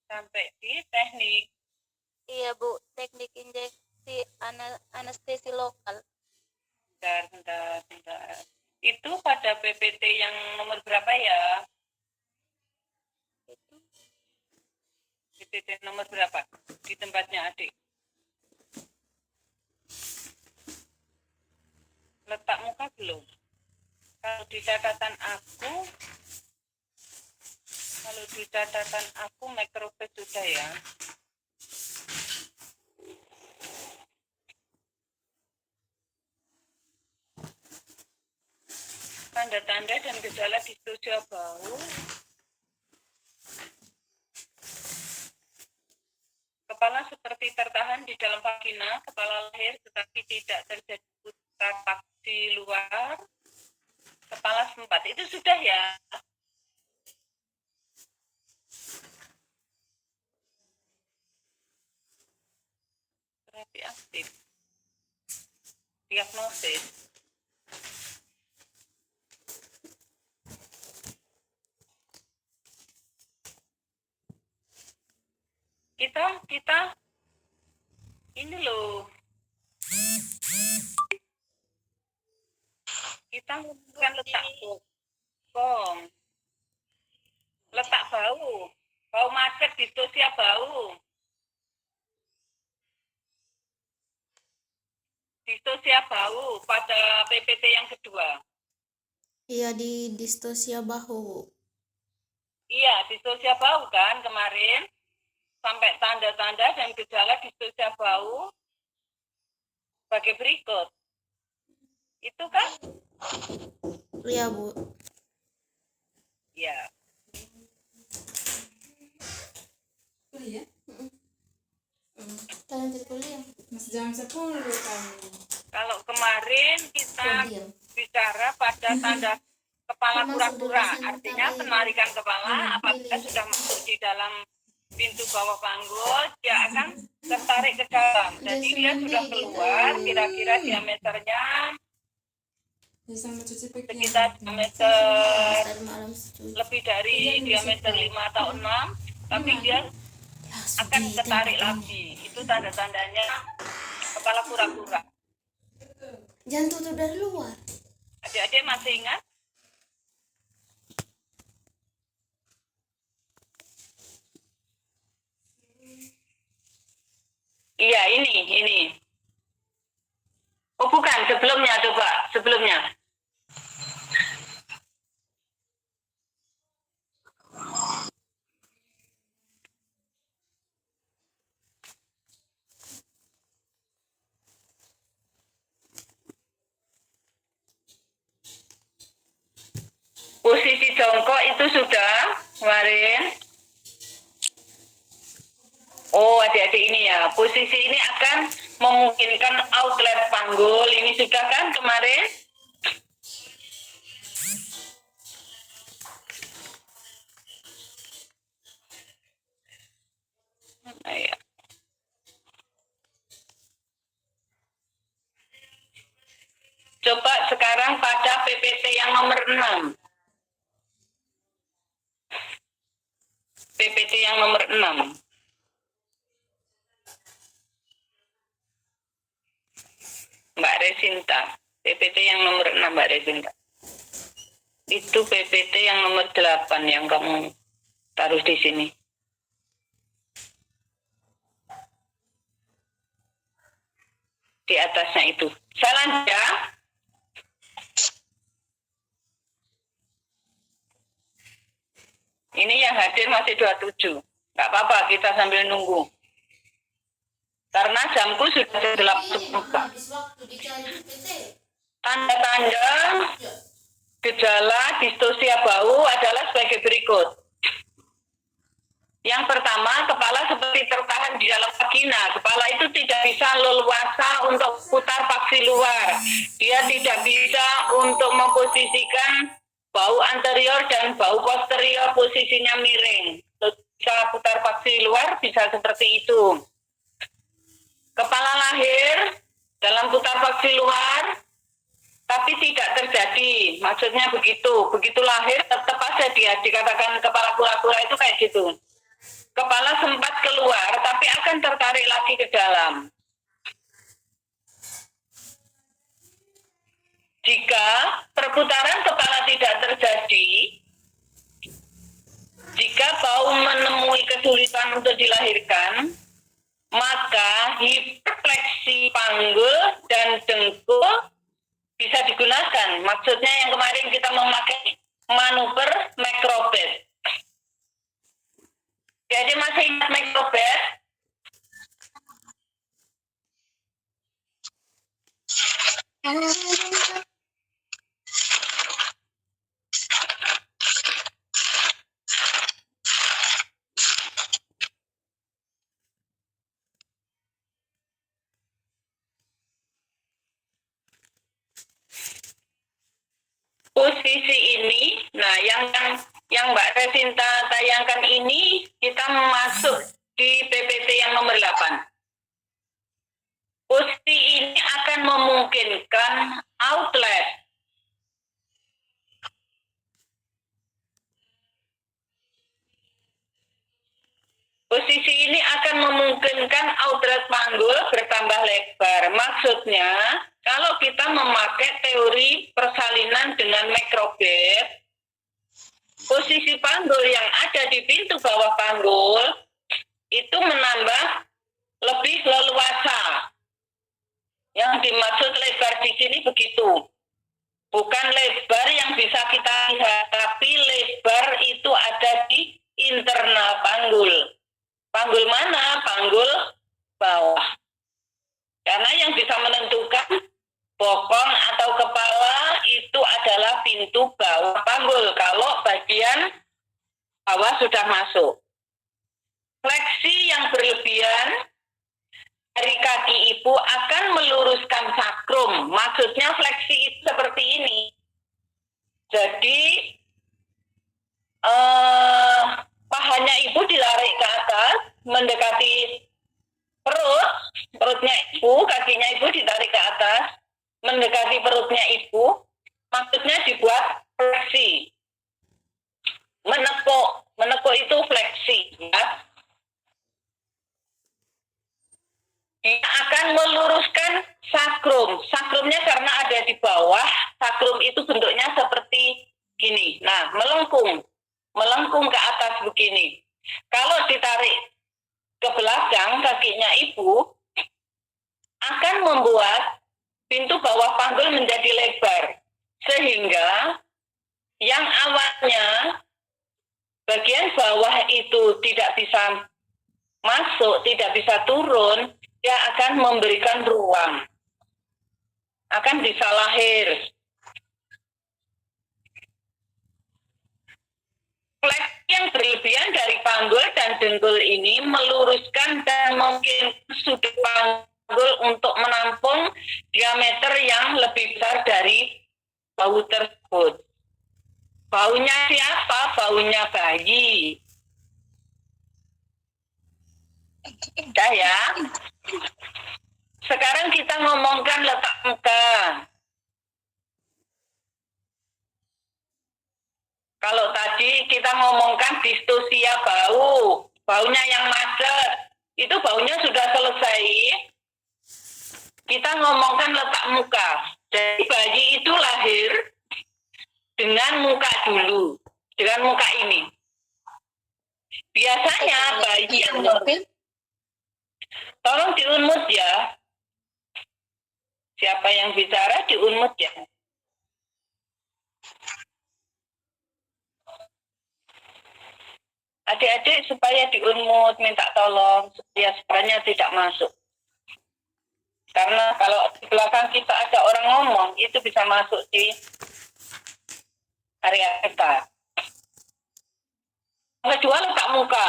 sampai di teknik. Iya Bu, teknik injeksi anestesi lokal. Bentar. Itu pada PPT yang nomor berapa ya? Itu PPT nomor berapa? Di tempatnya adik. Letak muka belum? Kalau di catatan aku Microsoft sudah ya. Tanda-tanda dan gejala distosia bau. Kepala seperti tertahan di dalam vagina, kepala lahir tetapi tidak terjadi putar paksi luar. Kepala sempat, itu sudah ya. Terapi aktif. Diagnosis. Kita ini loh. Kita bukan letak bokong. Letak bau. Bau macet, distosia bau. Distosia bau pada PPT yang kedua. Iya, di distosia bahu. Iya, distosia bau kan kemarin. Sampai tanda-tanda dan gejala distosia bau sebagai berikut. Itu kan? Iya, Bu. Iya. Kuliah? Kita lanjut kuliah. Masih jam 10 kan. Kalau kemarin kita bicara pada tanda kepala kura-kura, artinya penarikan kepala apabila sudah masuk di dalam pintu bawah panggul, dia akan tertarik ke dalam. Jadi dia sudah keluar, kira-kira diameternya sekitar diameter lebih dari diameter 5 atau 6, tapi dia akan tertarik lagi. Itu tanda-tandanya kepala kura-kura. Jangan tutup dari luar. Adik-adik masih ingat? Iya, ini. Oh bukan, sebelumnya. Posisi jongkok itu sudah kemarin. Oh, adik-adik ini ya. Posisi ini akan memungkinkan outlet panggul. Ini sudah kan kemarin? Ayo. Coba sekarang pada PPT yang nomor 6. PPT yang nomor 6. Mbak Resinta. PPT yang nomor 6 Mbak Resinta. Itu PPT yang nomor 8 yang kamu taruh di sini. Di atasnya itu. Salah ya? Ini yang hadir masih 27. Nggak apa-apa, kita sambil nunggu. Karena jamku sudah gelap semua. Tanda-tanda gejala distosia bau adalah sebagai berikut. Yang pertama, kepala seperti tertahan di dalam vagina. Kepala itu tidak bisa leluasa untuk putar paksi luar. Dia tidak bisa untuk memposisikan bau anterior dan bau posterior posisinya miring. Bisa putar paksi luar, bisa seperti itu. Kepala lahir dalam putar paksi luar, tapi tidak terjadi. Maksudnya begitu. Begitu lahir tetap aja dia dikatakan kepala kura-kura itu kayak gitu. kepala sempat keluar tapi akan tertarik lagi ke dalam. Jika perputaran kepala tidak terjadi, jika bau menemui kesulitan untuk dilahirkan, maka hiperfleksi panggul dan dengkul bisa digunakan. Maksudnya yang kemarin kita memakai manuver Macrobed. Jadi masih ingat Macrobed? Posisi ini, nah yang Mbak Resinta tayangkan ini kita masuk di PPT yang nomor 8. Posisi ini akan memungkinkan outlet. Posisi ini akan memungkinkan outlet panggul bertambah lebar. Maksudnya, kalau kita memakai teori persalinan dengan Macrobed, posisi panggul yang ada di pintu bawah panggul itu menambah lebih leluasa. Yang dimaksud lebar di sini begitu. Bukan lebar yang bisa kita lihat, tapi lebar itu ada di internal panggul. Panggul mana? Panggul bawah. Karena yang bisa menentukan bokong atau kepala itu adalah pintu bawah panggul. Kalau bagian bawah sudah masuk. Fleksi yang berlebihan dari kaki ibu akan meluruskan sakrum. Maksudnya fleksi itu seperti ini. Jadi pahanya ibu ditarik ke atas, mendekati perutnya ibu, kakinya ibu ditarik ke atas, mendekati perutnya ibu, maksudnya dibuat fleksi. Menekuk itu fleksi, ya. Dia akan meluruskan sakrum. Sakrumnya karena ada di bawah, sakrum itu bentuknya seperti gini. Nah, melengkung ke atas begini. Kalau ditarik ke belakang kakinya ibu, akan membuat pintu bawah panggul menjadi lebar. Sehingga yang awalnya bagian bawah itu tidak bisa masuk, tidak bisa turun, dia akan memberikan ruang. Akan bisa lahir. Fleksi yang berlebihan dari panggul dan dengkul ini meluruskan dan mungkin sudut panggul untuk menampung diameter yang lebih besar dari bau tersebut. Baunya siapa? Baunya bayi. Udah ya. Sekarang kita ngomongkan letak muka. Kalau tadi kita ngomongkan distosia bau, baunya yang macet, itu baunya sudah selesai. Kita ngomongkan letak muka. Jadi bayi itu lahir dengan muka dulu, dengan muka ini. Biasanya bayi yang tolong diunmut ya. Siapa yang bicara diunmut ya. Adik-adik supaya diunmut, minta tolong supaya suaranya tidak masuk. Karena kalau di belakang kita ada orang ngomong, itu bisa masuk di area kita. Yang kedua, letak muka.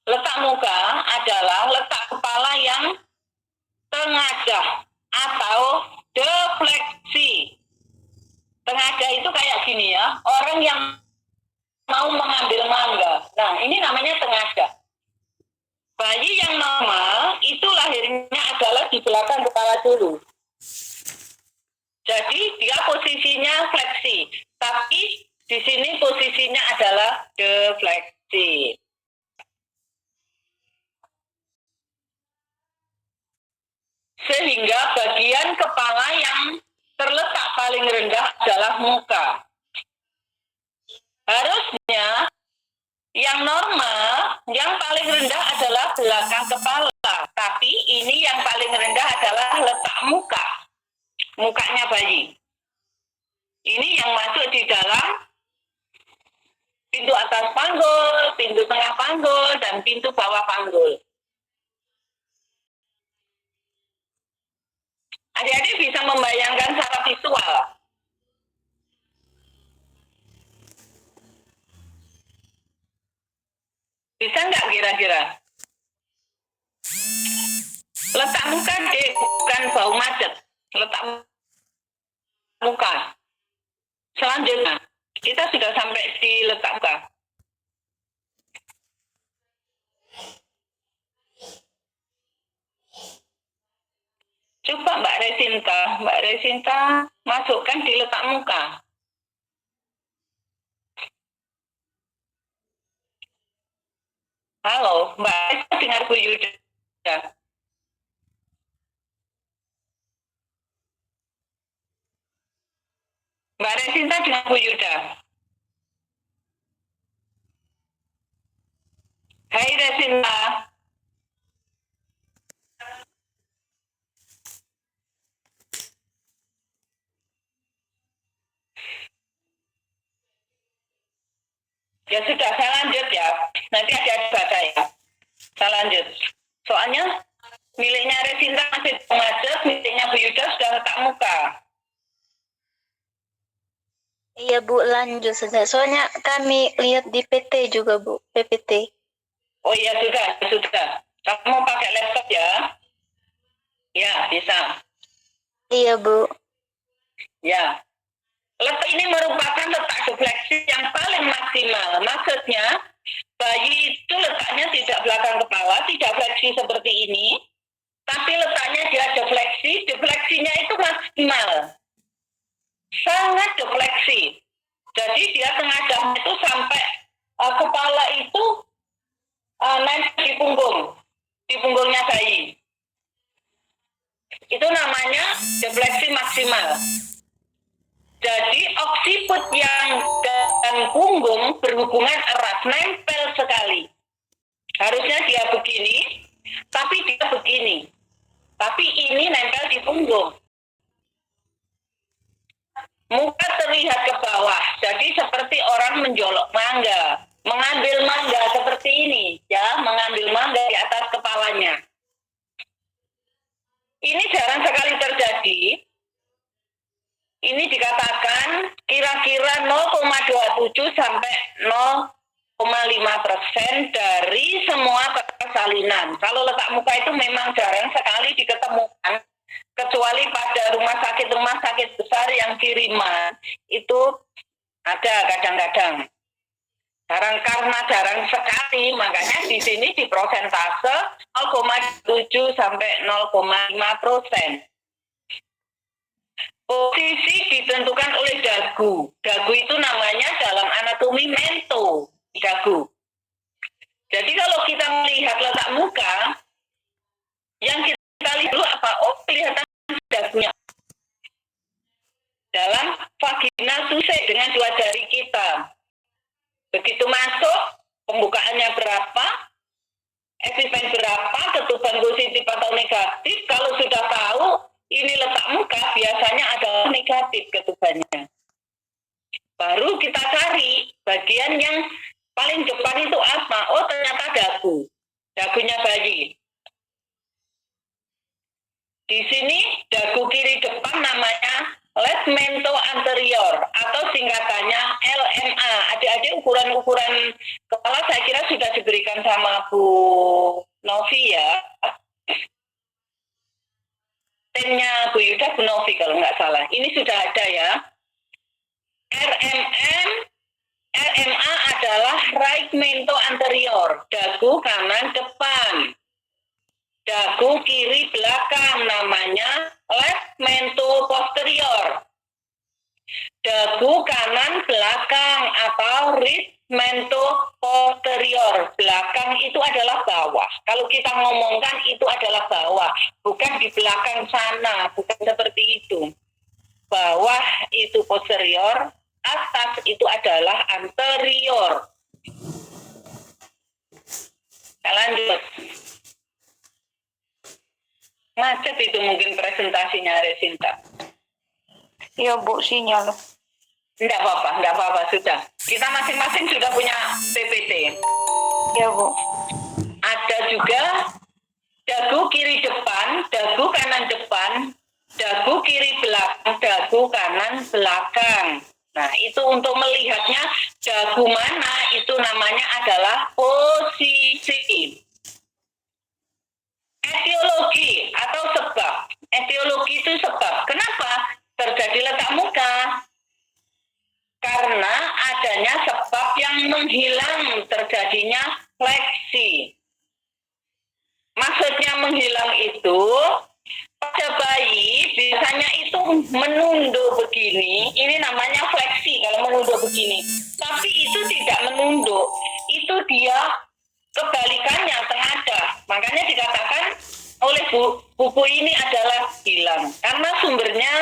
Letak muka adalah letak kepala yang tengadah atau defleksi. Tengadah itu kayak gini ya, orang yang mau mengambil mangga. Nah, ini namanya tengadah. Bayi yang normal itu lahirnya adalah di belakang kepala dulu. Jadi dia posisinya fleksi, tapi Di sini posisinya adalah defleksi. Sehingga bagian kepala yang terletak paling rendah adalah muka. Harusnya yang normal, yang paling rendah adalah belakang kepala. Tapi ini yang paling rendah adalah letak muka. Mukanya bayi. Ini yang masuk di dalam pintu atas panggul, pintu tengah panggul, dan pintu bawah panggul. Adik-adik bisa membayangkan secara visual. Bisa nggak kira-kira? Letak muka deh, bukan bau macet. Letak muka. Selanjutnya, kita sudah sampai di letak muka. Coba Mbak Resinta masukkan di letak muka. Halo, Mbak Resinta dengar Bu Yuda? Mbak Resinta dengar Bu Yuda? Hai Resinta. Ya sudah, saya lanjut ya. Nanti ada baca ya. Saya lanjut. Soalnya miliknya Resinta masih macet, miliknya Bu Yuda sudah letak muka. Iya Bu, lanjut saja. Soalnya kami lihat di PT juga Bu, PPT. Oh iya sudah. Kamu mau pakai laptop ya? Ya, bisa. Iya Bu. Ya. Letak ini merupakan letak defleksi yang paling maksimal. Maksudnya, bayi itu letaknya tidak belakang kepala, tidak fleksi seperti ini, tapi letaknya dia defleksi, defleksinya itu maksimal. Sangat defleksi. Jadi dia sengaja itu sampai kepala itu nempel di punggungnya bayi. Itu namanya defleksi maksimal. Jadi oksiput yang dan punggung berhubungan erat, nempel sekali. Harusnya dia begini, tapi dia begini. Tapi ini nempel di punggung. Muka terlihat ke bawah, jadi seperti orang menjolok mangga. Mengambil mangga seperti ini, ya, mengambil mangga di atas kepalanya. Ini jarang sekali terjadi. Ini dikatakan kira-kira 0,27 sampai 0,5% dari semua persalinan. Kalau letak muka itu memang jarang sekali diketemukan, kecuali pada rumah sakit besar yang kiriman itu ada kadang-kadang. Karena jarang sekali, makanya di sini di prosentase 0,7 sampai 0,5%. Posisi ditentukan oleh dagu. Dagu itu namanya dalam anatomi mento, dagu. Jadi kalau kita melihat letak muka, yang kita lihat dulu apa? Oh, kelihatan dagunya. Dalam vagina susek dengan 2 jari kita. Begitu masuk, pembukaannya berapa, epipen berapa, ketuban positif atau negatif. Kalau sudah tahu ini letak muka, biasanya adalah negatif ketubannya. Baru kita cari bagian yang paling depan itu apa? Oh, ternyata dagu. Dagunya bayi. Di sini dagu kiri depan namanya left mento anterior atau singkatannya LMA. Adik-adik ukuran-ukuran kepala saya kira sudah diberikan sama Bu Novi ya. Temnya Bu Yuda, Bu Novi kalau nggak salah. Ini sudah ada ya. RMA adalah right mento anterior, dagu kanan depan. Dagu kiri belakang namanya left mento posterior. dagu kanan belakang atau ritmento posterior. Belakang itu adalah bawah. Kalau kita ngomongkan itu adalah bawah, bukan di belakang sana, bukan seperti itu. Bawah itu posterior, atas itu adalah anterior. Kita lanjut. Macet itu mungkin presentasinya Resinta. Iya Bu, sinyal. Enggak apa-apa, sudah. Kita masing-masing sudah punya PPT. Iya Bu. Ada juga dagu kiri depan, dagu kanan depan, dagu kiri belakang, dagu kanan belakang. Nah, itu untuk melihatnya dagu mana itu namanya adalah posisi. Etiologi atau sebab. Etiologi itu sebab. Kenapa terjadi letak muka? Karena adanya sebab yang menghilang terjadinya fleksi. Maksudnya menghilang itu, pada bayi biasanya itu menunduk begini, ini namanya fleksi kalau menunduk begini. Tapi itu tidak menunduk, itu dia kebalikannya tengadah. Makanya dikatakan oleh buku ini adalah hilang. Karena sumbernya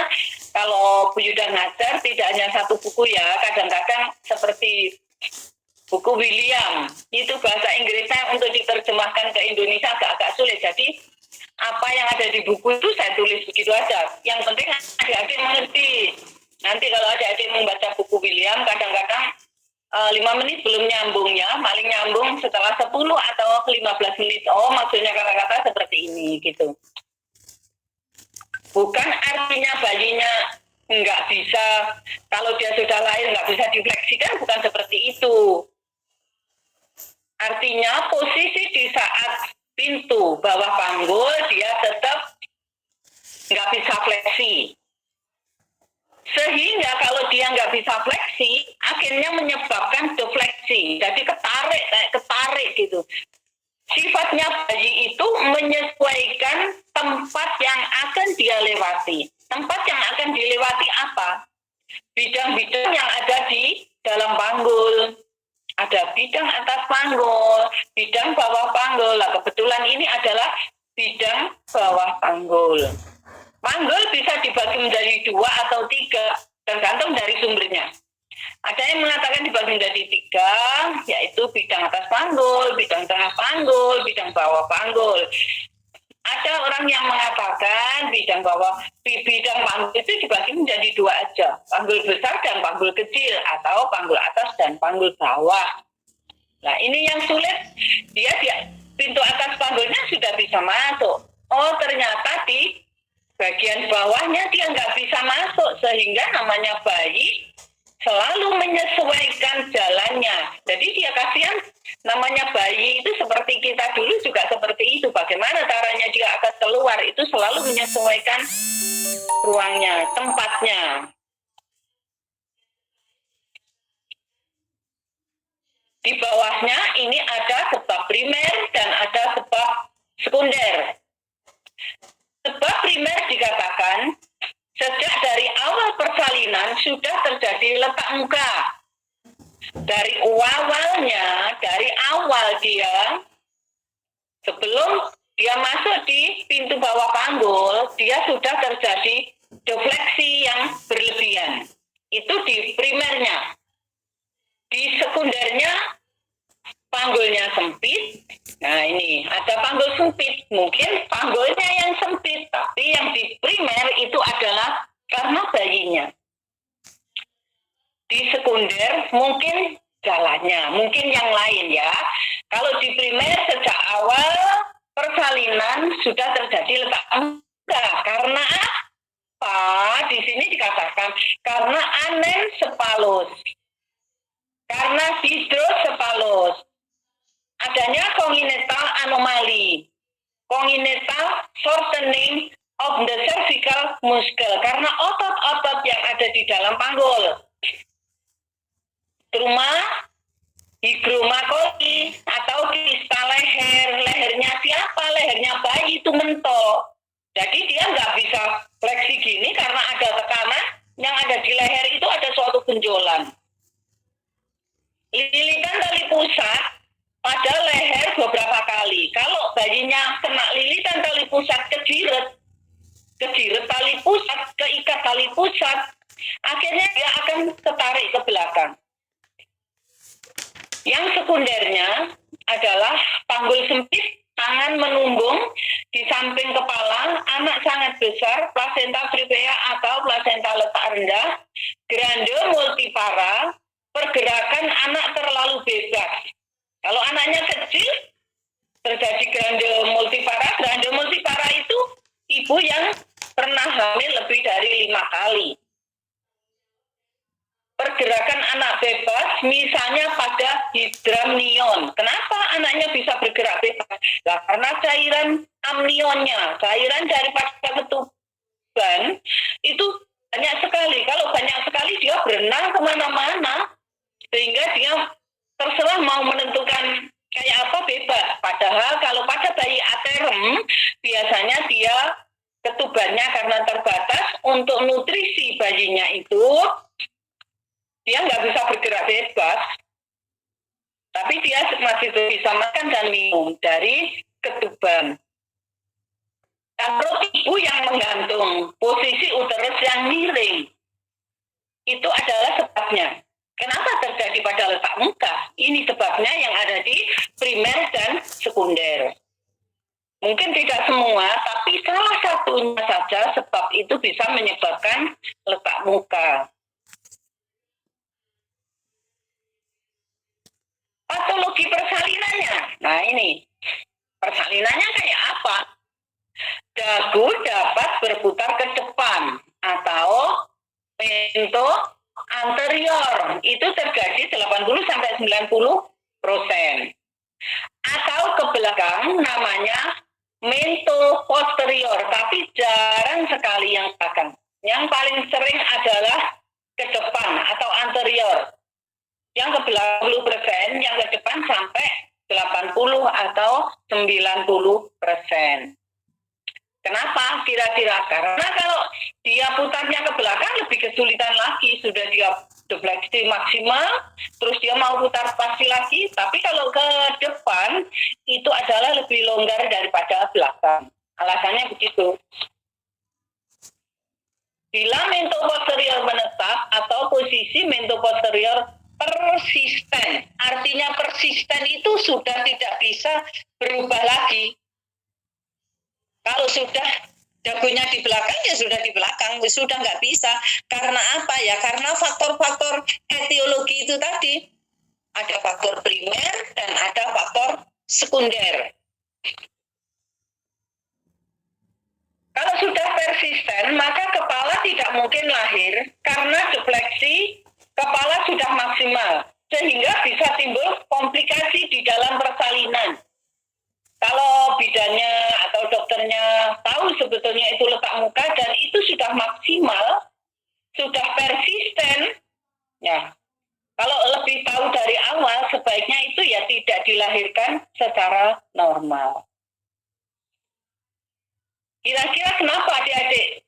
kalau Bu Yuda ngajar tidak hanya satu buku ya, kadang-kadang seperti buku William, itu bahasa Inggrisnya untuk diterjemahkan ke Indonesia agak sulit. Jadi apa yang ada di buku itu saya tulis begitu aja. Yang penting adik-adik mengerti. Nanti kalau adik-adik membaca buku William, kadang-kadang 5 menit belum nyambungnya, paling nyambung setelah 10 atau 15 menit. Oh, maksudnya kata-kata seperti ini gitu. Bukan artinya bayinya nggak bisa, kalau dia sudah lahir nggak bisa difleksikan, bukan seperti itu. Artinya posisi di saat pintu bawah panggul dia tetap nggak bisa fleksi. Sehingga kalau dia nggak bisa fleksi, akhirnya menyebabkan defleksi. Jadi ketarik gitu. Sifatnya bayi itu menyesuaikan tempat yang akan dia lewati. Tempat yang akan dilewati apa? Bidang-bidang yang ada di dalam panggul. Ada bidang atas panggul, bidang bawah panggul. Nah, kebetulan ini adalah bidang bawah panggul. Panggul bisa dibagi menjadi 2 atau 3, tergantung dari sumbernya. Ada yang mengatakan dibagi menjadi 3, yaitu bidang atas panggul, bidang tengah panggul, bidang bawah panggul. Ada orang yang mengatakan bidang panggul itu dibagi menjadi 2 aja, panggul besar dan panggul kecil, atau panggul atas dan panggul bawah. Nah, ini yang sulit, dia pintu atas panggulnya sudah bisa masuk. Oh, ternyata di bagian bawahnya dia nggak bisa masuk, sehingga namanya bayi selalu menyesuaikan jalannya. Jadi dia kasihan, namanya bayi itu seperti kita dulu juga seperti itu. Bagaimana caranya dia akan keluar, itu selalu menyesuaikan ruangnya, tempatnya. Di bawahnya ini ada sebab primer dan ada sebab sekunder. Sebab primer dikatakan sejak dari awal persalinan sudah terjadi letak muka. Dari awal dia, sebelum dia masuk di pintu bawah panggul, dia sudah terjadi defleksi yang berlebihan. Itu di primernya. Di sekundernya, panggulnya sempit. Nah, ini ada panggul sempit. Mungkin panggulnya yang sempit, tapi yang di primer itu adalah karena bayinya. Di sekunder mungkin jalannya, mungkin yang lain ya. Kalau di primer sejak awal persalinan sudah terjadi letak muka. Karena apa? Di sini dikatakan karena anencephalus. Karena hidrocephalus. Adanya congenital anomali, congenital shortening of the cervical muscle, karena otot-otot yang ada di dalam panggul, terutama hygromacoli atau kista lehernya siapa? Lehernya bayi itu mentok. Jadi dia nggak bisa fleksi gini karena ada tekanan yang ada di leher itu, ada pada leher beberapa kali. Kalau bayinya kena lilitan tali pusat kejiret tali pusat, keikat tali pusat, akhirnya dia akan ketarik ke belakang. Yang sekundernya adalah panggul sempit, tangan menumbung di samping kepala, anak sangat besar, plasenta previa atau plasenta letak rendah, grande multipara, pergerakan anak terlalu bebas. Kalau anaknya kecil, terjadi grande multipara. Grande multipara itu ibu yang pernah hamil lebih dari 5 kali. Pergerakan anak bebas, misalnya pada hidramnion. Kenapa anaknya bisa bergerak bebas? Nah, karena cairan amnionnya, cairan daripada ketuban, itu banyak sekali. Kalau banyak sekali, dia berenang kemana-mana. Sehingga dia terserah mau menentukan kayak apa bebas. Padahal kalau pada bayi aterem, biasanya dia ketubannya karena terbatas, untuk nutrisi bayinya itu dia nggak bisa bergerak bebas, tapi dia masih bisa makan dan minum dari ketuban. Dan perut ibu yang menggantung, posisi uterus yang miring, itu adalah sebabnya. Kenapa terjadi pada letak muka? Ini sebabnya yang ada di primer dan sekunder. Mungkin tidak semua, tapi salah satunya saja sebab itu bisa menyebabkan letak muka. Patologi persalinannya. Nah ini, persalinannya kayak apa? Dagu dapat berputar ke depan atau mento anterior. Itu terjadi 80-90%. Atau ke belakang namanya mento posterior, tapi jarang sekali yang belakang. Yang paling sering adalah ke depan atau anterior. Yang ke belakang 10%, yang ke depan sampai 80 atau 90%. Kenapa kira-kira? Karena kalau dia putarnya ke belakang lebih kesulitan lagi. Sudah dia defleksi maksimal, terus dia mau putar pasti lagi. Tapi kalau ke depan, itu adalah lebih longgar daripada belakang. Alasannya begitu. Bila mento posterior menetap atau posisi mento posterior persisten. Artinya persisten itu sudah tidak bisa berubah lagi. Kalau sudah dagunya di belakang, ya sudah di belakang. Sudah nggak bisa. Karena apa ya? Karena faktor-faktor etiologi itu tadi. Ada faktor primer dan ada faktor sekunder. Kalau sudah persisten, maka kepala tidak mungkin lahir karena defleksi kepala sudah maksimal, sehingga bisa timbul komplikasi di dalam persalinan. Kalau bidannya atau dokternya tahu sebetulnya itu letak muka dan itu sudah maksimal, sudah persisten, ya. Kalau lebih tahu dari awal, sebaiknya itu ya tidak dilahirkan secara normal. Kira-kira kenapa adik-adik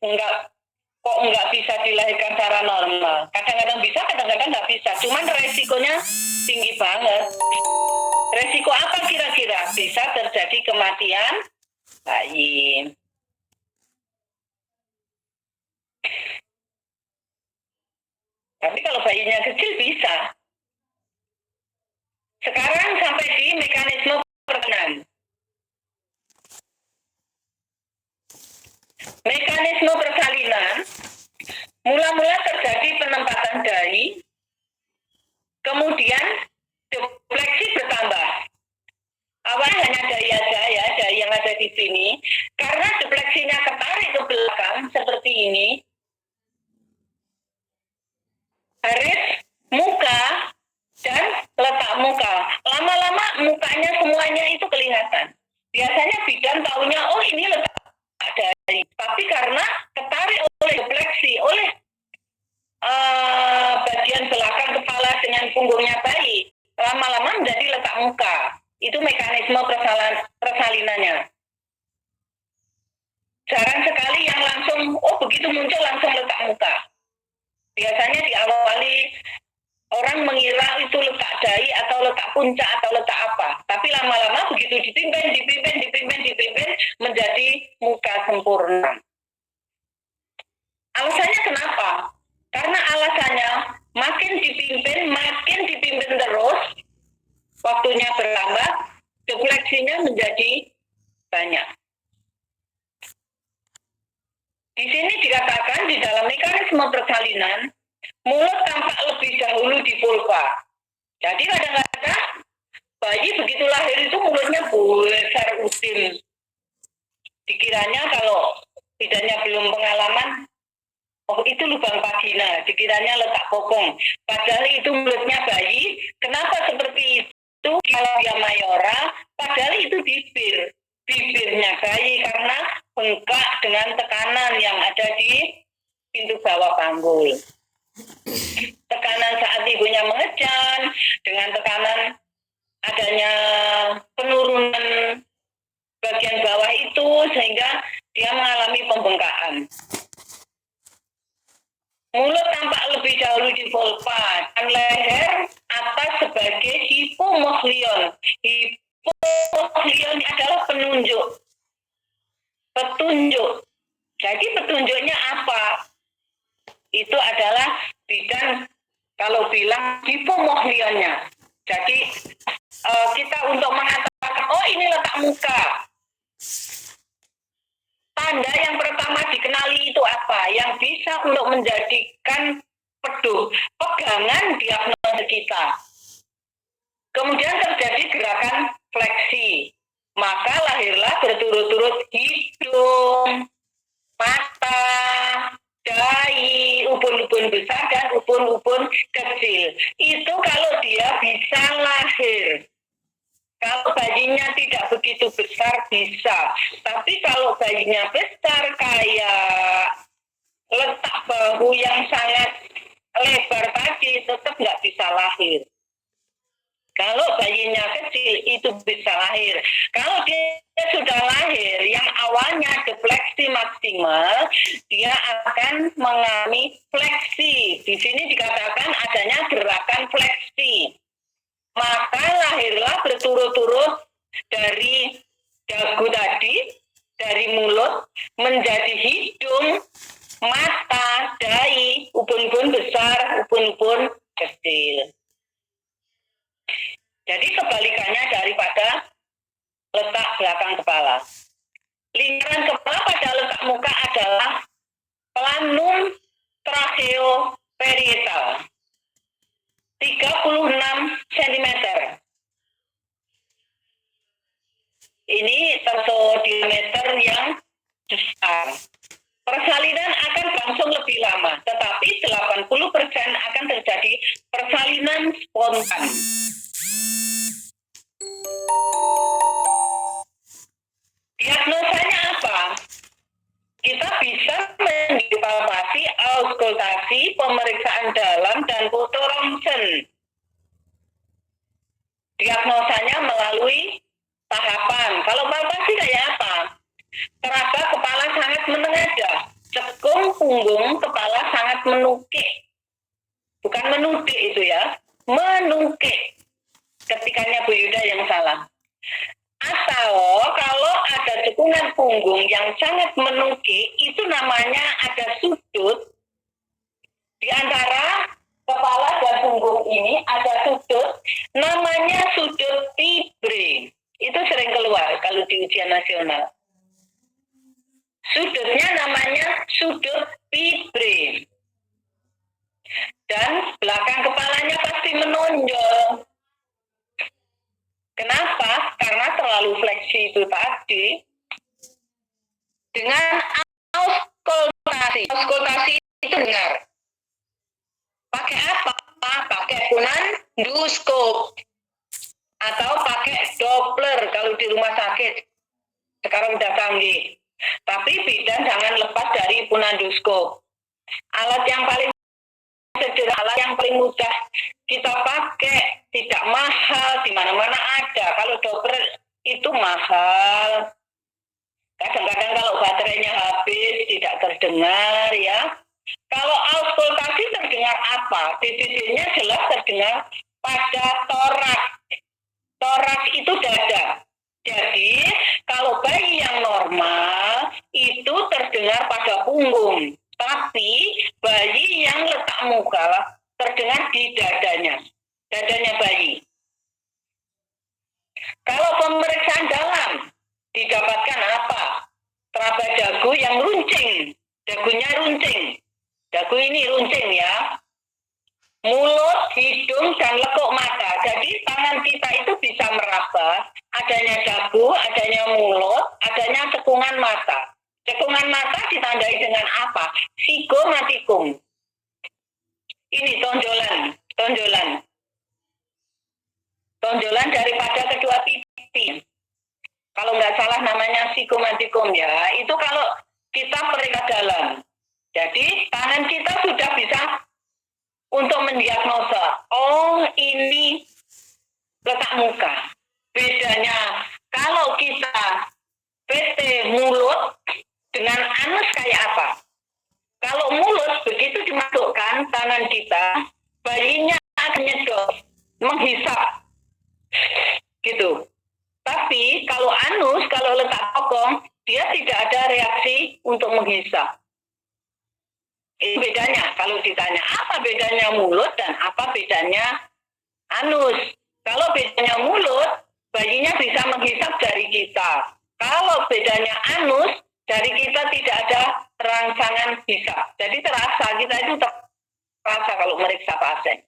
kok nggak bisa dilahirkan secara normal? Kadang-kadang bisa, kadang-kadang nggak bisa. Cuman resikonya tinggi banget. Resiko apa kira-kira? Bisa terjadi kematian bayi. Tapi kalau bayinya kecil bisa. Sekarang sampai di mekanisme persalinan. Mekanisme persalinan mula-mula terjadi penempatan dahi, kemudian defleksi bertambah. Awalnya hanya dahi aja ya, dahi yang ada di sini. Karena defleksinya ketarik ke belakang seperti ini, garis muka dan letak muka. Lama-lama mukanya semuanya itu kelihatan. Biasanya bidan taunya, oh ini letak dahi. Tapi karena ketarik oleh defleksi, oleh bagian belakang kepala dengan punggungnya bayi, lama-lama menjadi letak muka. Itu mekanisme persalinannya. Jarang sekali yang langsung, oh begitu muncul langsung letak muka. Biasanya diawali orang mengira itu letak dahi atau letak puncak atau letak apa. Tapi begitu dipimpin menjadi muka sempurna. Alasannya kenapa? Karena alasannya makin dipimpin terus, waktunya bertambah, defleksinya menjadi banyak. Di sini dikatakan di dalam mekanisme persalinan, mulut tampak lebih dahulu di vulva. Jadi kadang-kadang bayi begitu lahir itu mulutnya besar udin. Dikiranya kalau bidannya belum pengalaman, oh itu lubang vagina, dikiranya letak bokong. Padahal itu mulutnya bayi. Kenapa seperti itu? Kalau dia mayora, padahal itu bibirnya bayi karena bengkak dengan tekanan yang ada di pintu bawah panggul. Tekanan saat ibunya mengejan, dengan tekanan adanya penurunan bagian bawah itu sehingga dia mengalami pembengkakan. Mulut tampak lebih dahulu di vulva dan leher atas sebagai hipomoslion. Hipomoslion adalah petunjuk. Jadi petunjuknya apa? Itu adalah bidan kalau bilang hipomohlionnya. Jadi kita untuk mengatakan, oh ini letak muka. Tanda yang pertama dikenali itu apa? Yang bisa untuk menjadikan pegangan diagnosis kita. Kemudian terjadi gerakan fleksi. Maka lahirlah berturut-turut hidung, mata, dahi, ubun-ubun besar dan ubun-ubun kecil. Itu kalau dia bisa lahir. Kalau bayinya tidak begitu besar bisa. Tapi kalau bayinya besar kayak letak bahu yang sangat lebar tadi tetap nggak bisa lahir. Kalau bayinya kecil itu bisa lahir. Kalau dia sudah lahir yang awalnya defleksi maksimal, dia akan mengalami fleksi. Di sini dikatakan adanya gerakan fleksi. Maka lahirlah berturut-turut dari dagu tadi, dari mulut menjadi hidung, mata, dahi, ubun-ubun besar, ubun-ubun kecil. Jadi kebalikannya daripada letak belakang kepala. Lingkaran kepala pada letak muka adalah planum tracheoparietal 36 cm. Ini diameter yang besar. Persalinan akan berlangsung lebih lama, tetapi 80% akan terjadi persalinan spontan. Diagnosanya apa? Kita bisa mendipalpasi, auskultasi, pemeriksaan dalam, dan foto Ronsen. Diagnosanya melalui tahapan. Kalau palpasi kayak apa? Teraba kepala sangat menengadah, cekung punggung kepala sangat menukik. Bukan menudik itu ya, menukik. Ketikanya Bu Yuda yang salah. Atau kalau ada cekungan punggung yang sangat menukik, itu namanya ada sudut. Di antara kepala dan punggung ini ada sudut, namanya sudut tibre. Itu sering keluar kalau di ujian nasional. Sudutnya namanya sudut tibre. Dan belakang kepalanya pasti menonjol. Kenapa? Karena terlalu fleksi itu tadi. Dengan auskultasi. Auskultasi itu dengar. Pakai apa? Pakai punanduskop. Atau pakai Doppler kalau di rumah sakit. Sekarang udah canggih. Tapi bidan jangan lepas dari punanduskop. Alat yang paling sederhana, alat yang paling mudah kita pakai, tidak mahal, di mana-mana ada. Kalau Doppler itu mahal. Kadang-kadang kalau baterainya habis tidak terdengar ya. Kalau auskultasi terdengar apa? DDD-nya jelas terdengar pada toraks. Toraks itu dada. terdengar pada punggung, tapi bayi yang letak muka terdengar di dadanya bayi. Kalau pemeriksaan dalam didapatkan apa? Teraba dagu yang runcing, dagunya runcing. Dagu ini runcing ya. Mulut, hidung, dan lekuk mata. Jadi tangan kita itu bisa meraba adanya dagu, adanya mulut, adanya cekungan mata. Cekungan mata ditandai dengan apa? Sigmomaticum. Ini tonjolan daripada kedua pipi. Kalau nggak salah namanya sigmomaticum ya. Itu kalau kita periksa dalam. Jadi tangan kita sudah bisa untuk mendiagnosa, oh ini letak muka. Bedanya kalau kita PT mulut dengan anus kayak apa? Kalau mulut begitu dimasukkan tangan kita, bayinya akan nyedot, menghisap, gitu. Tapi kalau anus, kalau letak bokong, dia tidak ada reaksi untuk menghisap. Itu bedanya. Kalau ditanya apa bedanya mulut dan apa bedanya anus. Kalau bedanya mulut, bayinya bisa menghisap jari kita. Kalau bedanya anus, jari kita tidak ada rangsangan hisap. Jadi terasa, kita itu terasa kalau meriksa pasien.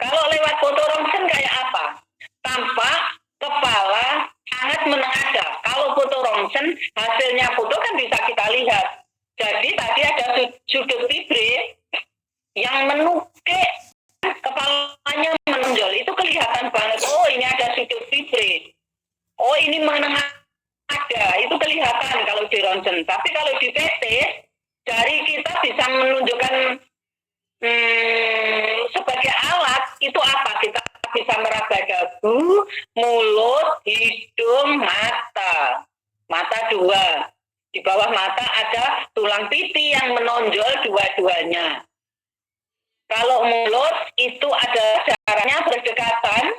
Kalau lewat foto rongsen kayak apa? Tampak kepala sangat menengadah. Kalau foto rongsen, hasilnya foto kan bisa kita lihat. Jadi tadi ada sudut fibre yang menukik, kepalanya menonjol. Itu kelihatan banget. Oh ini ada sudut fibre. Oh ini menengah ada. Itu kelihatan kalau di ronsen. Tapi kalau di PT, jari kita bisa menunjukkan sebagai alat. Itu apa? Kita bisa meraba dagu, mulut, hidung, mata. Mata dua. Di bawah mata ada tulang pipi yang menonjol dua-duanya. Kalau mulut itu ada jaraknya berdekatan,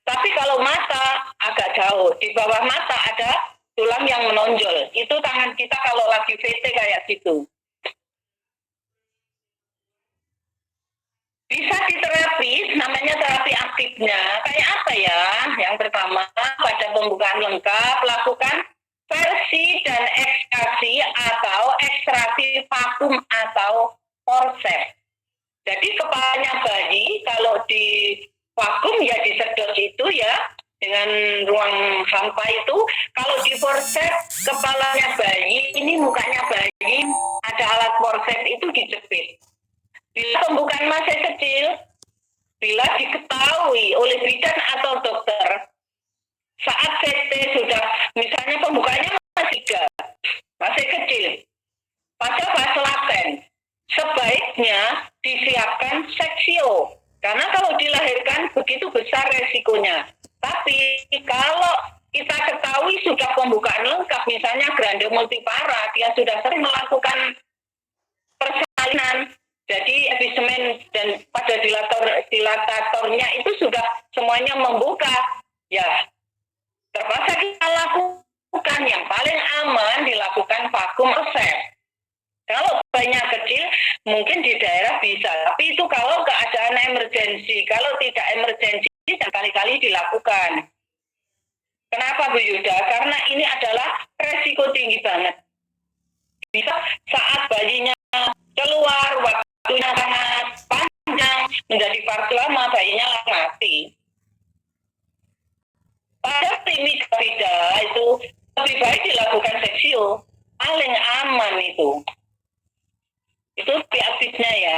tapi kalau mata agak jauh. Di bawah mata ada tulang yang menonjol. Itu tangan kita kalau lagi VT kayak gitu. Bisa diterapi, namanya terapi aktifnya. Kayak apa ya? Yang pertama, pada pembukaan lengkap, lakukan versi dan ekstraksi atau ekstraksi vakum atau forceps. Jadi kepalanya bayi kalau di vakum ya disedot itu ya dengan ruang hampa itu. Kalau di forceps kepalanya bayi, ini mukanya bayi, ada alat forceps itu dijepit. Bila pembukaan masih kecil, bila diketahui oleh bidan atau dokter, saat CT sudah, misalnya pembukanya masih 3, masih kecil, pada fase laten, sebaiknya disiapkan seksio. Karena kalau dilahirkan begitu besar resikonya. Tapi kalau kita ketahui sudah pembukaan lengkap, misalnya grande multipara, dia sudah sering melakukan persalinan, jadi episemen dan pada dilatatornya itu sudah semuanya membuka, ya terpaksa kita lakukan. Yang paling aman dilakukan vakum resep. Kalau bayinya kecil mungkin di daerah bisa, tapi itu kalau keadaan emergensi. Kalau tidak emergensi dan kali-kali dilakukan. Kenapa Bu Yuda? Karena ini adalah resiko tinggi banget. Bisa saat bayinya keluar, waktunya sangat panjang, menjadi part lama, bayinya mati. Pada timid tidak itu lebih baik dilakukan seksio, paling aman itu. Itu aktifnya ya.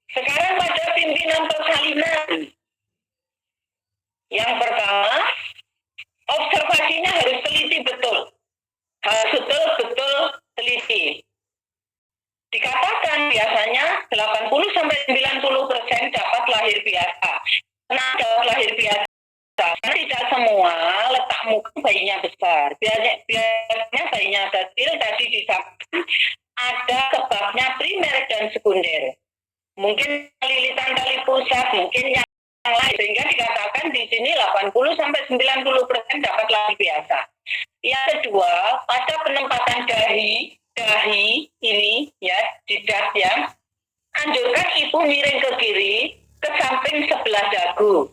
Sekarang pada pimpinan persalinan. Yang pertama, observasinya harus teliti betul. Harus betul-betul teliti. Dikatakan biasanya 80-90% dapat lahir biasa. Nah, dapat lahir biasa. Karena tidak semua letak muka bayinya besar. Biasanya bayinya kecil, tadi disampaikan ada sebabnya primer dan sekunder. Mungkin lilitan tali pusat, mungkin yang lain. Sehingga dikatakan di sini 80-90% dapat lahir biasa. Yang kedua, pada penempatan dahi ini ya, jidat ya, anjurkan ibu miring ke kiri, ke samping sebelah dagu.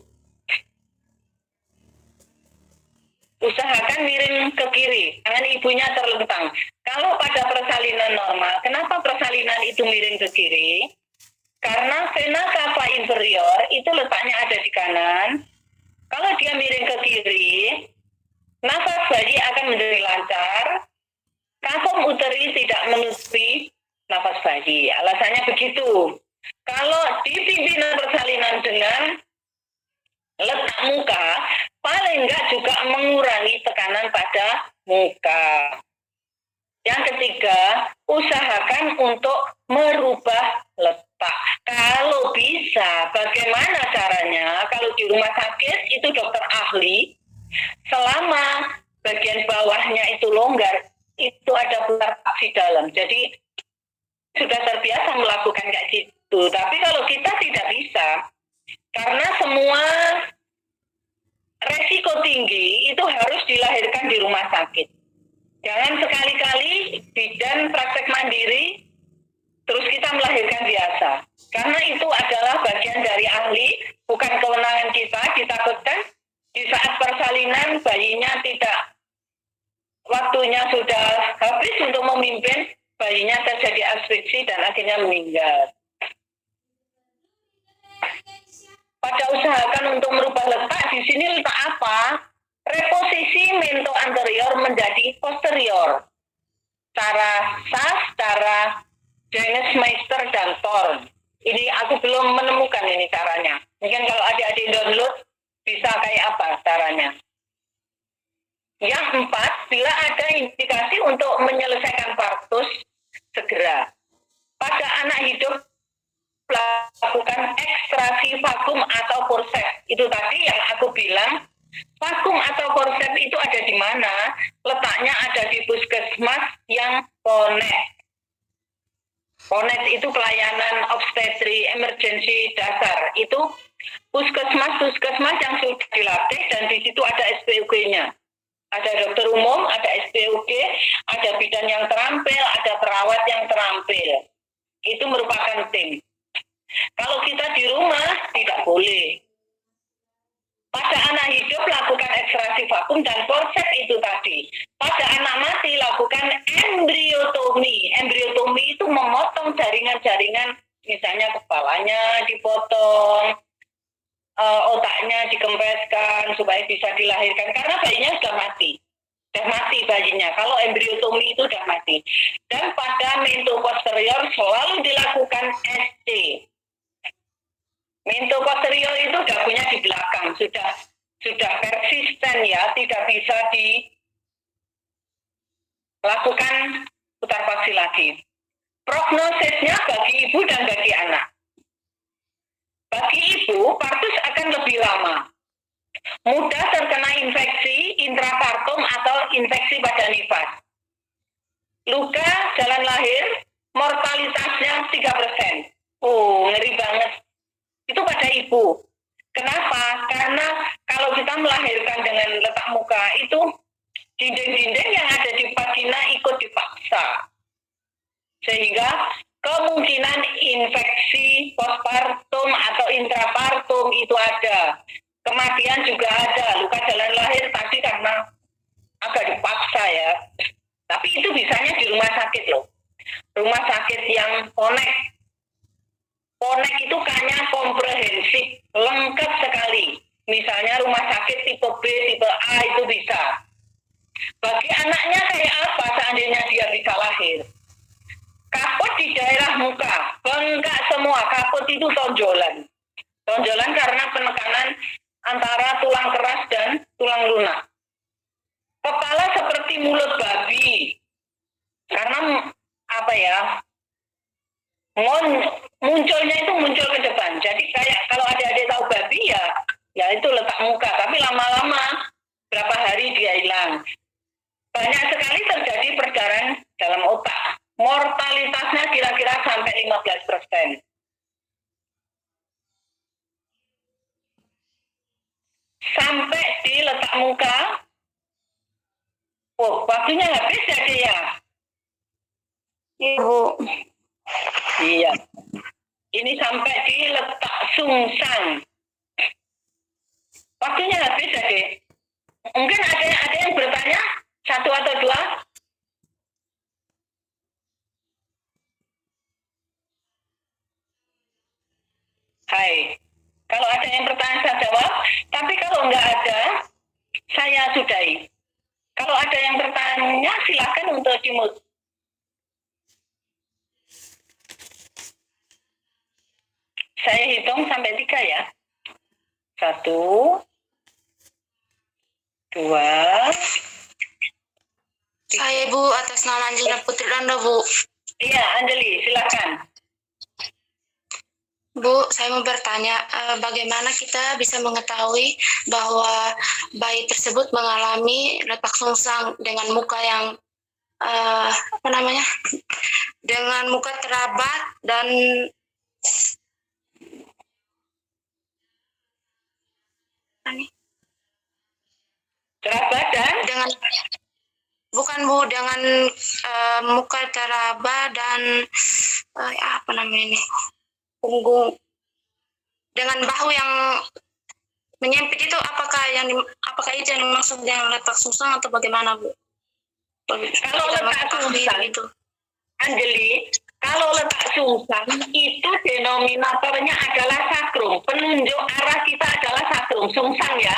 Usahakan miring ke kiri, tangan ibunya terlentang. Kalau pada persalinan normal, kenapa persalinan itu miring ke kiri? Karena vena cava inferior itu letaknya ada di kanan. Kalau dia miring ke kiri, nafas bayi akan menjadi lancar. Kafum uteri tidak menutupi nafas bayi. Alasannya begitu. Kalau di pimpinan persalinan dengan letak muka, paling enggak juga mengurangi tekanan pada muka. Yang ketiga, usahakan untuk merubah letak. Kalau bisa, bagaimana caranya? Kalau di rumah sakit itu dokter ahli, selama bagian bawahnya itu longgar, itu ada putar di dalam. Jadi sudah terbiasa melakukan kayak gitu. Tapi kalau kita tidak bisa, karena semua resiko tinggi itu harus dilahirkan di rumah sakit. Jangan sekali-kali bidan praktek mandiri, terus kita melahirkan biasa. Karena itu adalah bagian dari ahli, bukan kewenangan kita. Ditakutkan di saat persalinan bayinya tidak, waktunya sudah habis untuk memimpin, bayinya terjadi asfiksi dan akhirnya meninggal. Pada usahakan untuk merubah letak, di sini letak apa? Reposisi mento anterior menjadi posterior. Cara SAS, cara Dennis Meister dan Thorne. Ini aku belum menemukan ini caranya. Mungkin kalau adik-adik download bisa kayak apa caranya. Yang 4, bila ada indikasi untuk menyelesaikan partus segera. Pada anak hidup lakukan ekstraksi vakum atau forceps. Itu tadi yang aku bilang. Vakum atau forceps itu ada di mana? Letaknya ada di puskesmas yang Ponet. Ponet itu pelayanan obstetri emergency dasar. Itu puskesmas yang sudah dilatih dan di situ ada SPUG-nya. Ada dokter umum, ada SPUG, ada bidan yang terampil, ada perawat yang terampil. Itu merupakan tim. Kalau kita di rumah tidak boleh. Pada anak hidup lakukan ekstraksi vakum dan forceps itu tadi. Pada anak mati lakukan embriotomi. Embriotomi itu memotong jaringan-jaringan, misalnya kepalanya dipotong, otaknya dikempeskan supaya bisa dilahirkan. Karena bayinya sudah mati. Sudah mati bayinya. Kalau embriotomi itu sudah mati. Dan pada mento posterior selalu dilakukan SC. Mento posterior itu dagunya di belakang, sudah persisten ya, tidak bisa dilakukan putar pasti lagi. Prognosisnya bagi ibu dan bagi anak. Bagi ibu, partus akan lebih lama. Mudah terkena infeksi intrapartum atau infeksi pada nifas. Luka jalan lahir, mortalitasnya 3%. Oh, ngeri banget. Itu pada ibu. Kenapa? Karena kalau kita melahirkan dengan letak muka itu dinding-dinding yang ada di vagina ikut dipaksa. Sehingga kemungkinan infeksi postpartum atau intrapartum itu ada. Kematian juga ada. Luka jalan lahir tadi karena agak dipaksa ya. Tapi itu bisanya di rumah sakit loh. Rumah sakit yang Ponet. Ponek itu kayaknya komprehensif, lengkap sekali. Misalnya rumah sakit tipe B, tipe A itu bisa. Bagi anaknya kayak apa seandainya dia bisa lahir? Kaput di daerah muka, bengkak semua, kaput itu tonjolan. Tonjolan karena penekanan antara tulang keras dan tulang lunak. Kepala seperti mulut babi. Karena apa ya? Munculnya itu muncul ke depan. Jadi kayak kalau adik-adik tahu babi ya itu letak muka. Tapi lama-lama berapa hari dia hilang. Banyak sekali terjadi perdarahan dalam otak. Mortalitasnya kira-kira sampai 15%. Sampai di letak muka Oh, waktunya habis jadi ya? Iya, Bu. Iya. Ini sampai di letak sungsang. Waktunya habis jadi. Mungkin ada yang bertanya? Satu atau dua? Hai. Kalau ada yang bertanya saya jawab. Tapi kalau nggak ada, saya sudahi. Kalau ada yang bertanya, silakan untuk dimulai. Saya hitung sampai 3 ya. 1, 2. Saya Bu atas nama Angelina Putri Landa Bu. Iya, Anjeli, silakan. Bu, saya mau bertanya, bagaimana kita bisa mengetahui bahwa bayi tersebut mengalami letak sungsang dengan muka yang dengan muka terabat dan Terabat dan dengan muka teraba dan punggung dengan bahu yang menyempit itu, apakah itu yang dimaksud dengan letak sungsang atau bagaimana Bu? kalau letak sungsang itu Anjeli, kalau letak sungsang itu denominatornya adalah sakrum. Penunjuk arah kita adalah sakrum, sungsang ya.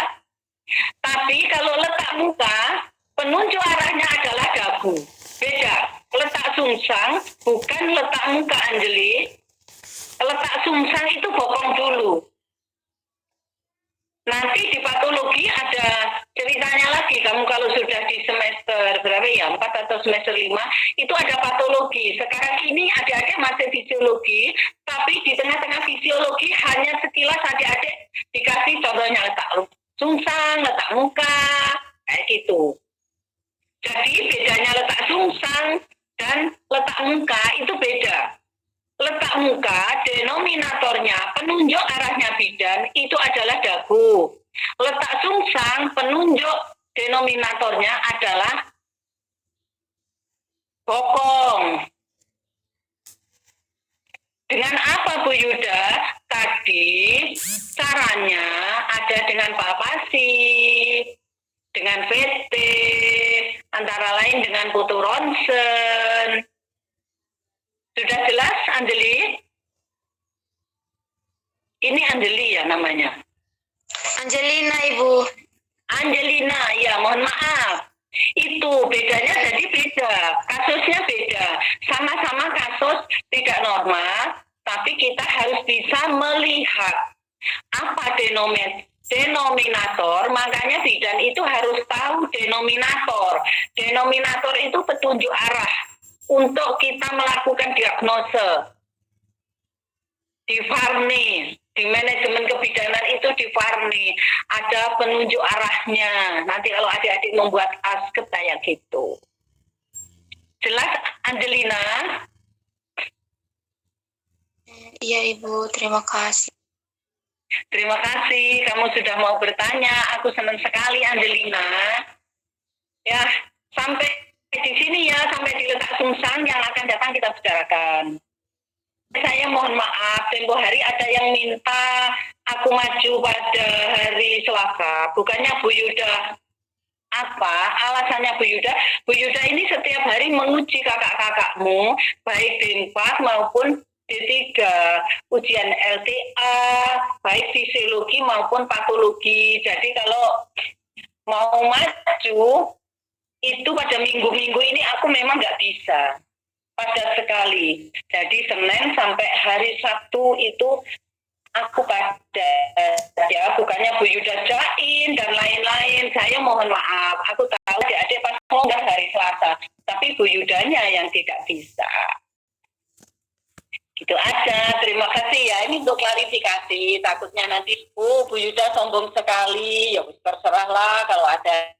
Tapi kalau letak muka, penunjuk arahnya adalah dagu. Beda. Letak sungsang bukan letak muka, Anjeli. Letak sungsang itu bokong dulu. Nanti di patologi ada ceritanya lagi. Kamu kalau sudah di semester berapa ya? 4 atau semester 5, itu ada patologi. Sekarang ini adik-adik masih fisiologi, tapi di tengah-tengah fisiologi hanya sekilas adik-adik dikasih contohnya letak sungsang, letak muka, kayak gitu. Jadi bedanya letak sungsang dan letak muka itu beda. Letak muka, denominatornya, penunjuk arahnya bidan, itu adalah dagu. Letak sungsang, penunjuk denominatornya adalah bokong. Dengan apa Bu Yuda? Tadi caranya ada dengan palpasi, dengan VT, antara lain dengan foto ronsen. Sudah jelas, Anjeli? Ini Anjeli ya namanya? Angelina Ibu. Angelina, ya mohon maaf. Itu bedanya jadi beda. Kasusnya beda. Sama-sama kasus tidak normal, tapi kita harus bisa melihat apa denominator. Makanya bidan itu harus tahu denominator. Denominator itu petunjuk arah untuk kita melakukan diagnose. Di Varni, di manajemen kebidanan itu di Varni, ada penunjuk arahnya. Nanti kalau adik-adik membuat asket kayak gitu. Jelas, Angelina? Iya Ibu, terima kasih. Terima kasih, kamu sudah mau bertanya. Aku senang sekali, Angelina. Ya, sampai di sini ya, sampai di letak sungsang yang akan datang kita bicarakan. Saya mohon maaf, tempo hari ada yang minta aku maju pada hari Selasa. Bukannya Bu Yuda. Apa alasannya Bu Yuda? Bu Yuda ini setiap hari menguji kakak-kakakmu, baik D4 maupun D3. Ujian LTA, baik fisiologi maupun patologi. Jadi kalau mau maju, itu pada minggu-minggu ini aku memang nggak bisa. Padat sekali. Jadi Senin sampai hari Sabtu itu aku padat. Ya, bukannya Bu Yuda Jain dan lain-lain. Saya mohon maaf. Aku tahu adik-adik pas mau hari Selasa. Tapi Bu Yudanya yang tidak bisa. Gitu aja. Terima kasih ya. Ini untuk klarifikasi. Takutnya nanti, Bu Yuda sombong sekali. Ya terserahlah kalau ada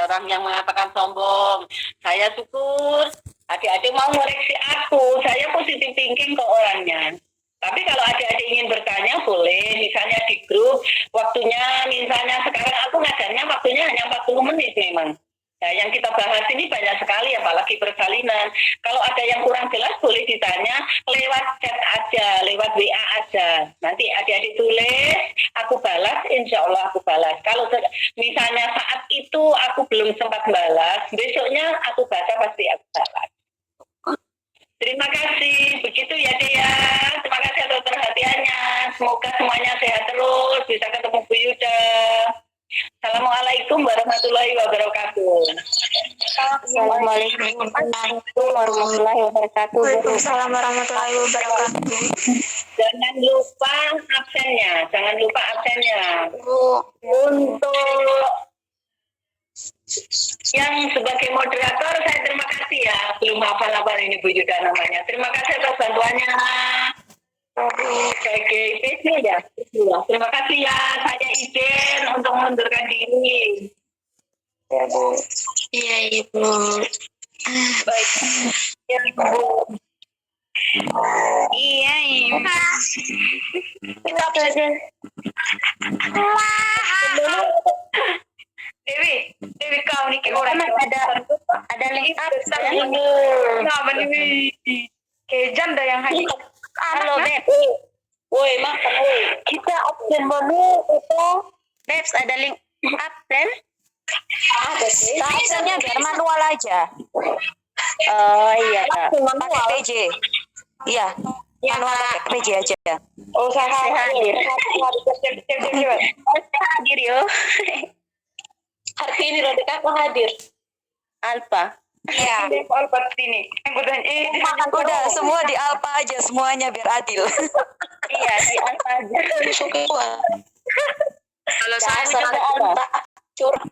orang yang mengatakan sombong. Saya syukur adik-adik mau ngoreksi aku. Saya positif thinking ke orangnya. Tapi kalau adik-adik ingin bertanya boleh. Misalnya di grup waktunya, misalnya sekarang aku ngajarnya waktunya hanya 40 menit memang. Nah, yang kita bahas ini banyak sekali, apalagi persalinan. Kalau ada yang kurang jelas, boleh ditanya lewat chat aja, lewat WA aja. Nanti adik-adik tulis, aku balas, insya Allah aku balas. Kalau misalnya saat itu aku belum sempat balas, besoknya aku baca pasti aku balas. Terima kasih, begitu ya Dea. Terima kasih atas perhatiannya. Semoga semuanya sehat terus, bisa ketemu Bu Yuda. Assalamualaikum warahmatullahi wabarakatuh. Assalamualaikum warahmatullahi wabarakatuh. Waalaikumsalam warahmatullahi wabarakatuh. Jangan lupa absennya. Bu, Untuk yang sebagai moderator, saya terima kasih ya. Belum hafal ini Bu Yuda namanya. Terima kasih atas bantuannya. Sebagai PC ya. Terima kasih ya. Saya izin untuk mengundurkan diri. Ya, Bu. iya Ibu. Baik. Ya, Bu. Iya Ibu. Dewi kau nih Orang ada link absen. Nama nih. Kejan dah yang haji. Halo, Beb. Woi, makan woi. Kita absen dulu itu. Bebs, ada link absen. Ada sih. Absennya biar manual aja. Oh iya, Kak. Pakai PJ. Iya. Manual pakai PJ aja. Oh, saya hadir. Hadir yo. Hari ini Rodeka aku hadir. Alfa. Iya. Alpat ini. Udah semua di Alfa aja semuanya biar adil. Iya, di Alfa aja. Kalau saya Alfa. Curang.